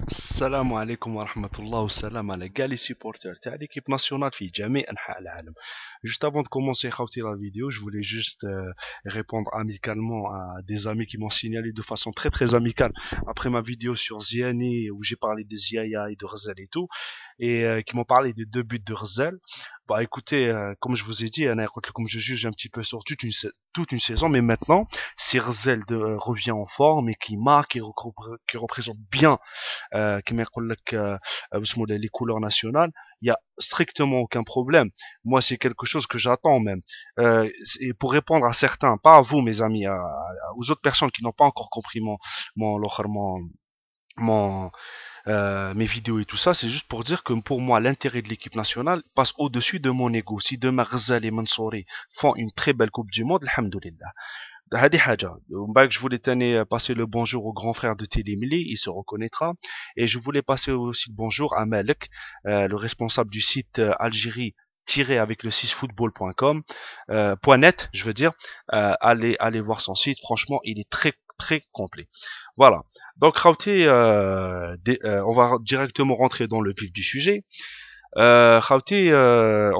السلام عليكم ورحمة الله والسلام على كاع لي supporters تاع l'équipe nationale في جميع أنحاء العالم. Juste avant de commencer خاوتي la vidéo, je voulais juste répondre amicalement à des amis qui m'ont signalé de façon très très amicale après ma vidéo sur Ziani où j'ai parlé de Ziaya et de Rzel et tout, et qui m'ont parlé des deux buts de Rzel. Bah écoutez, comme je vous ai dit, comme je juge un petit peu sur toute une saison, mais maintenant, si Rzel revient en forme et qui marque et qui représente bien كما يقول لك باسمه les couleurs nationales, il y a strictement aucun problème. Moi, c'est quelque chose que j'attends même. Et pour répondre à certains, pas à vous, mes amis, aux autres personnes qui n'ont pas encore compris mon mes vidéos et tout ça, c'est juste pour dire que pour moi, l'intérêt de l'équipe nationale passe au-dessus de mon ego. Si demain Ghazal et Mansouri font une très belle Coupe du Monde, alhamdoulilah. هذه حاجة. Je voulais passer le bonjour au grand frère de Télémili, il se reconnaîtra. Et je voulais passer aussi le bonjour à Malek, le responsable du site Algérie avec le 6football.com .net, je veux dire. Allez voir son site, franchement, il est très très complet. Voilà. Donc Khawti, on va directement rentrer dans le vif du sujet. Khawti,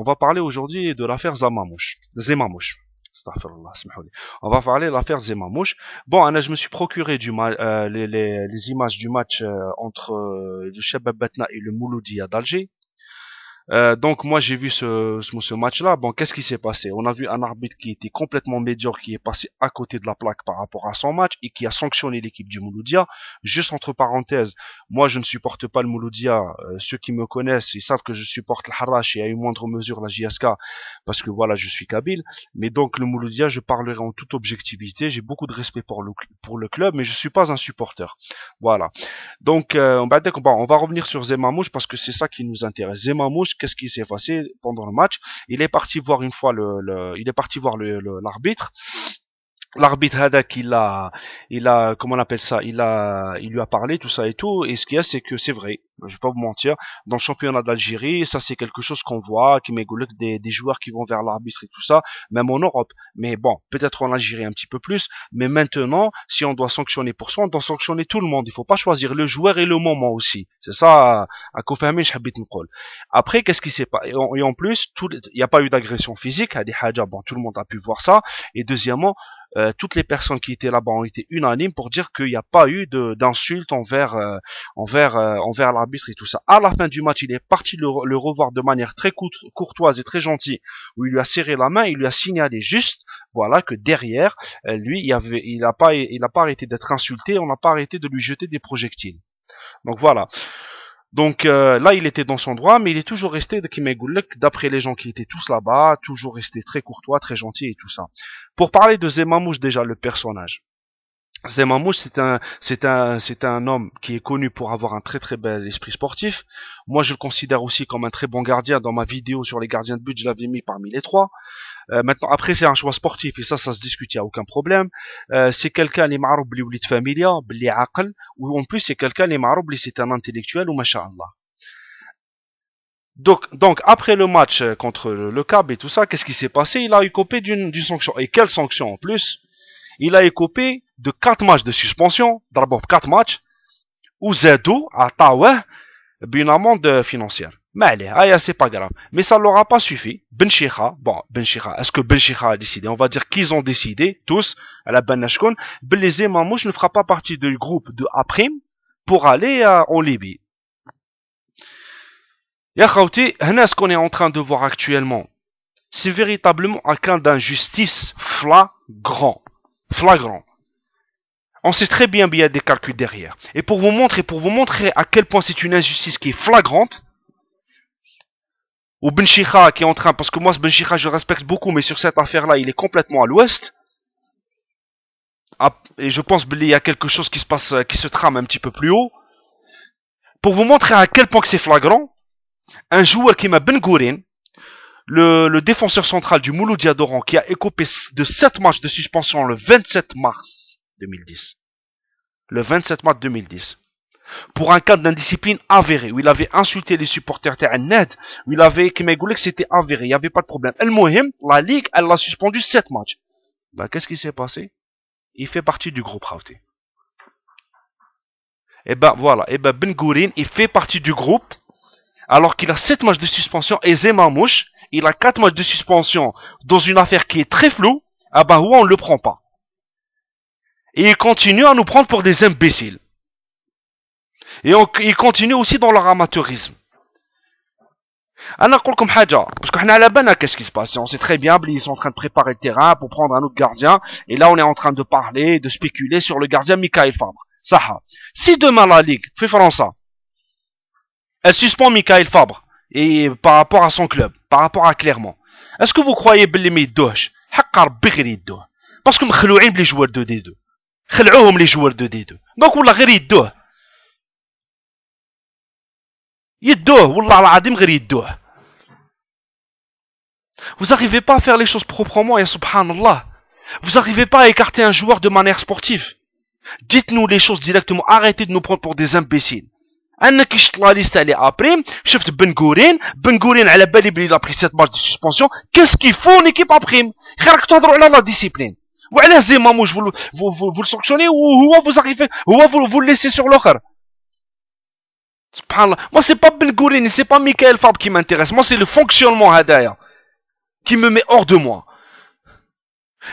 on va parler aujourd'hui de l'affaire Zemamouche. Astaghfirullah, smahouli. On va parler de l'affaire Zemamouche. Bon, Anna, je me suis procuré les images du match entre le Shabab Batna et le Mouloudia d'Alger. Donc moi j'ai vu ce match-là. Bon, qu'est-ce qui s'est passé? On a vu un arbitre qui était complètement médiocre, qui est passé à côté de la plaque par rapport à son match et qui a sanctionné l'équipe du Mouloudia. Juste entre parenthèses, moi je ne supporte pas le Mouloudia. Ceux qui me connaissent, ils savent que je supporte le Harash et à une moindre mesure la JSK parce que voilà, je suis kabyle. Mais donc le Mouloudia, je parlerai en toute objectivité. J'ai beaucoup de respect pour le club, mais je suis pas un supporter. Voilà. Donc, on va revenir sur Zemamouche parce que c'est ça qui nous intéresse. Zemamouche, qu'est-ce qui s'est passé pendant le match? Il est parti voir une fois il est parti voir l'arbitre. L'arbitre Hadak, comment on appelle ça, il lui a parlé, tout ça et tout, et ce qu'il y a, c'est que c'est vrai, je vais pas vous mentir, dans le championnat d'Algérie, ça c'est quelque chose qu'on voit, qui m'égoule des joueurs qui vont vers l'arbitre et tout ça, même en Europe, mais bon, peut-être en Algérie un petit peu plus, mais maintenant, si on doit sanctionner pour ça, on doit sanctionner tout le monde, il faut pas choisir le joueur et le moment aussi, c'est ça, à confirmer, je habite Nicole. Après, qu'est-ce qui s'est passé, et en plus, il n'y a pas eu d'agression physique, à des hadja, bon, tout le monde a pu voir ça, et deuxièmement, toutes les personnes qui étaient là-bas ont été unanimes pour dire qu'il n'y a pas eu d'insultes envers l'arbitre et tout ça. À la fin du match, il est parti le revoir de manière très courtoise et très gentille, où il lui a serré la main, il lui a signalé juste, voilà, que derrière, lui, il n'a pas arrêté d'être insulté, on n'a pas arrêté de lui jeter des projectiles. Donc voilà. Donc là, il était dans son droit, mais il est toujours resté, d'après les gens qui étaient tous là-bas, toujours resté très courtois, très gentil et tout ça. Pour parler de Zemamouche déjà, le personnage. Zemamouche, c'est un homme qui est connu pour avoir un très très bel esprit sportif. Moi, je le considère aussi comme un très bon gardien. Dans ma vidéo sur les gardiens de but, je l'avais mis parmi les trois. Maintenant, après, c'est un choix sportif et ça se discute, il n'y a aucun problème. C'est quelqu'un qui معروف بلي وليد familia, بلي عاقل, ou en plus c'est quelqu'un qui est معروف بلي c'est un intellectuel ou machallah. Donc, après le match contre le CAB et tout ça, qu'est-ce qui s'est passé? Il a écopé d'une sanction. Et quelle sanction en plus? Il a écopé de 4 matchs de suspension, d'abord 4 matchs, ou Zedou à Taweh, une amende financière. Mais allez, c'est pas grave. Mais ça ne leur a pas suffi. Benchikha, est-ce que Benchikha a décidé? On va dire qu'ils ont décidé, tous, à la Benachkoun, Belizé Mamouche ne fera pas partie du groupe de Aprim pour aller en Libye. Ya Khawti, ce qu'on est en train de voir actuellement, c'est véritablement un cas d'injustice flagrant. On sait très bien qu'il y a des calculs derrière. Et pour vous montrer à quel point c'est une injustice qui est flagrante, ou Benchikha qui est en train, parce que moi ce Benchikha je respecte beaucoup, mais sur cette affaire-là il est complètement à l'ouest, et je pense qu'il y a quelque chose qui se passe, qui se trame un petit peu plus haut, pour vous montrer à quel point que c'est flagrant, un joueur qui m'a Ben Gourin, le défenseur central du Mouloudia d'Oran, qui a écopé de 7 matchs de suspension le 27 mars 2010. Le 27 mars 2010. Pour un cas d'indiscipline avéré, où il avait insulté les supporters Ned, où il avait, qui m'a dit que c'était avéré, il n'y avait pas de problème. El Mohim, la Ligue, elle l'a suspendu 7 matchs. Ben, qu'est-ce qui s'est passé? Il fait partie du groupe Rauté. Et ben voilà, et ben Ben Gourin, il fait partie du groupe, alors qu'il a 7 matchs de suspension, et Zemamouche, il a 4 matchs de suspension dans une affaire qui est très floue, ah ben ouais, on le prend pas. Et il continue à nous prendre pour des imbéciles. Et il continue aussi dans leur amateurisme. انا نقول لكم حاجه باسكو حنا على بالنا qu'est-ce qui se passe, on sait très bien ils sont en train de préparer le terrain pour prendre un autre gardien, et là on est en train de parler, de spéculer sur le gardien Michael Fabre. Ça, si demain la Ligue fait France, elle suspend Michael Fabre et par rapport à son club, par rapport à Clermont, est-ce que vous croyez باللي ما يدوهش حق ربي غير يدوه باسكو مخلوعين بلي joueurs de D2, خلعوهم les joueurs de D2, donc ولا غير يدوه والله العظيم غير يدوه. Vous n'arrivez pas à faire les choses proprement, et subhanallah. Vous n'arrivez pas à écarter un joueur de manière sportive. Dites-nous les choses directement. Arrêtez de nous prendre pour des imbéciles. أنا كي شفت لا ليست اللي أبريم شفت بن غورين على بالي بلي لا بري 7 ماتش دو سسبونسيون. كيس كي فو ليكيب أبريم؟ خير راك تهضروا على لا ديسيبلين. وعلاه زيماموش vous le sanctionnez وهو vous arrivez هو vous le laissez sur l'autre. Subhanallah. Moi c'est pas Ben Gourin, c'est pas Michael Fabre qui m'intéresse. Moi c'est le fonctionnement هدايا qui me met hors de moi.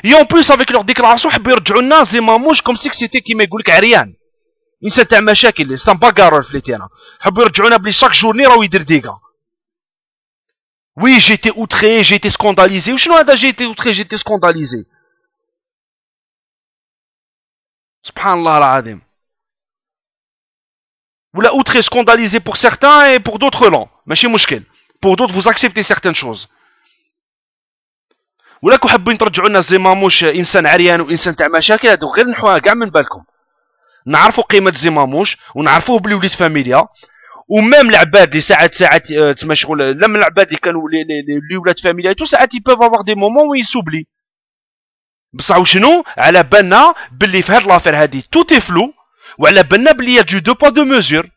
Et en plus avec leur déclaration حبوا يرجعوا لنا زيماموش comme si c'était كيما يقول لك عريان. إنسان تاع مشاكل، سان باغارور في التيران. حبوا يرجعونا بلي شاك جورني راهو يدير ديغا. Oui, j'étais outré, j'étais scandalisé. وشنو هذا j'étais outré, j'étais scandalisé. سبحان الله العظيم. ولا outré, scandalisé pour certains et pour d'autres non. ماشي مشكل. Pour d'autres vous acceptez certaines choses. ولاكو حابين ترجعوا لنا زيماموش انسان عريان وانسان تاع مشاكل، هادو غير نحوها كاع من بالكم. نعرفوا قيمه زيماموش ونعرفوه بلي وليد فاميليا، ومام العباد اللي ساعات تما شغل لما العباد اللي كانوا اللي ولاد فاميليا تو ساعات يبوف افوار دي مومون وين يسوبلي. بصح وشنو على بالنا باللي في هاد لافير هادي توتي فلو، وعلى بالنا باللي يا دو با دو ميزور.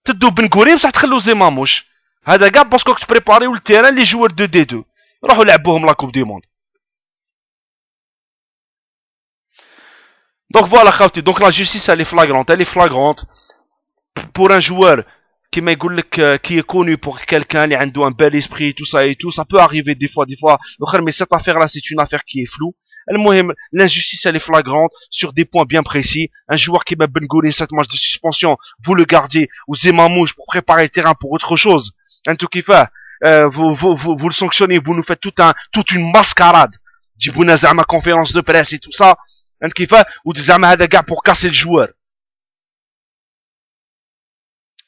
تدو بن غوري بصح تخلو زيماموش، هذا كاع باسكو تبريباريو التيران لي جوار دو دي 2 راحوا لعبوهم لا كوب دي موند. Donc voilà خاوتي، donc la justice elle est flagrante pour un joueur qui m'a dit qui est connu pour quelqu'un qui a un bel esprit, tout ça et tout, ça peut arriver des fois, mais cette affaire là c'est une affaire qui est floue. L'injustice elle est flagrante sur des points bien précis. Un joueur qui m'a Ben Gourin 7 matchs de suspension, vous le gardez ou Zemamouche pour préparer le terrain pour autre chose, un tout qui fait vous le sanctionnez, vous nous faites toute une mascarade. Djibouna Zama conférence de presse et tout ça, un qui fait ou des Zama hada gars pour casser le joueur.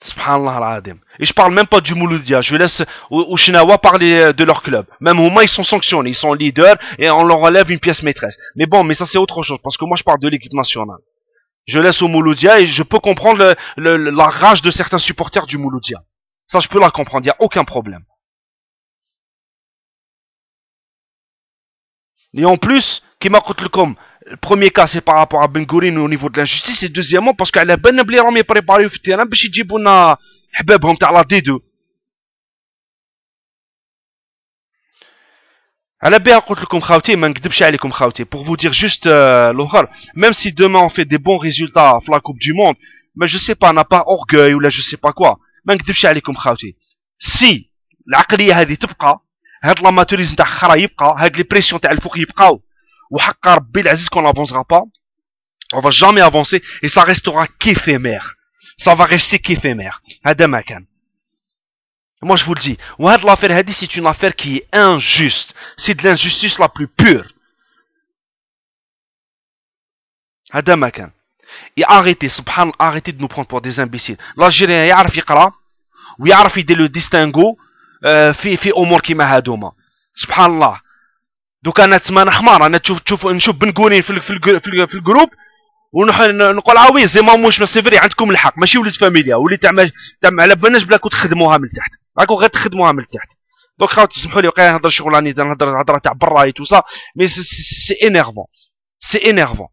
Subhanallah al-Adim. Et je parle même pas du Mouloudia, je laisse aux Chinawa parler de leur club. Même au moins ils sont sanctionnés, ils sont leaders et on leur relève une pièce maîtresse. Mais bon, mais ça c'est autre chose, parce que moi je parle de l'équipe nationale. Je laisse au Mouloudia et je peux comprendre la rage de certains supporters du Mouloudia. Ça je peux la comprendre, il n'y a aucun problème. Et en plus, qui m'a coûté le premier cas c'est par rapport à Ben Gourin au niveau de l'injustice, et deuxièmement parce qu'elle a ben bli راهم يبريباريو في التيران باش يجيبوا لنا حبابهم تاع لا دي 2. على بها قلت لكم خاوتي ما نكذبش عليكم خاوتي pour vous dire juste l'autre, même si demain on fait des bons résultats في la coupe du monde, mais je sais pas, on n'a pas orgueil ou là je sais pas quoi, ما نكذبش عليكم خاوتي. Si العقليه هذه تبقى، هاد l'amatérisme تاع خرا يبقى، هاد لي بريسيون تاع الفوق يبقاو، وحق ربي العزيز qu'on n'avancera pas, on va jamais avancer et ça restera qu'éphémère. Ça va rester qu'éphémère. هذا ما كان. Moi je vous le dis, وهاد l'affaire هذه c'est une affaire qui est injuste. C'est de l'injustice la plus pure. هذا ما كان. Et arrêtez, subhanallah, arrêtez de nous prendre pour des imbéciles. L'Algérien يعرف يقرا ويعرف يدير لو ديستانغو في امور كيما هادوما. سبحان الله. دوك انا تسمى حمار، انا نشوف بن غورين في الجروب ونقول عاوي زيماموش سي فري عندكم الحق، ماشي ولد فاميليا ولي تاع على بالناش بلا كنت تخدموها من تحت، راكم غير تخدموها من تحت. دونك خاوتي تسمحوا لي وقيلا نهضر شغل راني نهضر هضره تاع برا اي تو سا، مي سي انيرفون، سي انيرفون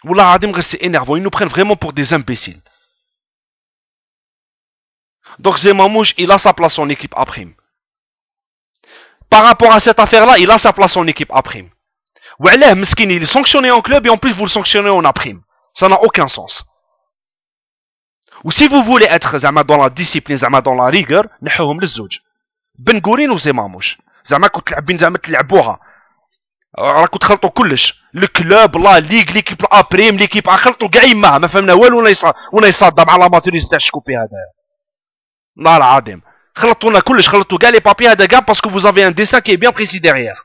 والله العظيم غير سي انيرفون. ils nous prennent vraiment pour des imbéciles. Donc Zemamouche il a sa place en équipe A prime. Par rapport à cette affaire-là, il a sa place en équipe A prime. Oualeh, meskin, il est sanctionné en club et en plus vous le sanctionnez en A prime. Ça n'a aucun sens. Ou si vous voulez être زعما dans la discipline زعما dans la rigueur نحوهم للزوج بن غورين وزيماموش زعما كنت تلعبين زعما تلعبوها راكم تخلطوا كلش الكلوب لا ليغ ليكيب ابريم ليكيب خلطوا كاع يماها ما فهمنا والو ولا يصادم على ماتوريز تاع الشكوبي هذا والله العظيم خلطونا كلش خلطوا كاع لي بابي هذا كاع باسكو فوز افي ان ديسان كي بيان بريسي ديغيير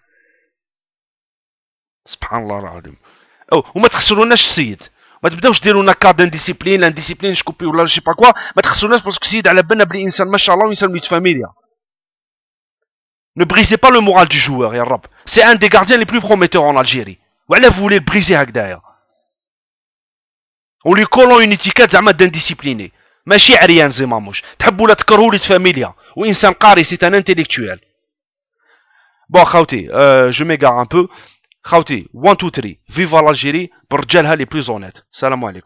سبحان الله العظيم او وما تخسروناش السيد ما تبداوش ديروا لنا كاد انديسيبلين انديسيبلين شكوبي ولا شي با كوا ما تخسروناش باسكو السيد على بالنا بلي انسان ما شاء الله وانسان ميت فاميليا. Ne brisez pas le moral du joueur, ya Rab. C'est un des gardiens les plus prometteurs en Algérie. Voilà, vous voulez le briser هكذايا. En lui collant une étiquette زعما d'indiscipliné. ماشي عريان زي ماموش. تحبوا لا تكرهوا لي فاميليا. وإنسان قاري, c'est un intellectuel. Bon, خاوتي, je m'égare un peu. خاوتي, 1, 2, 3. Vive l'Algérie, بالرجالها les plus honnêtes. Salam alaikum.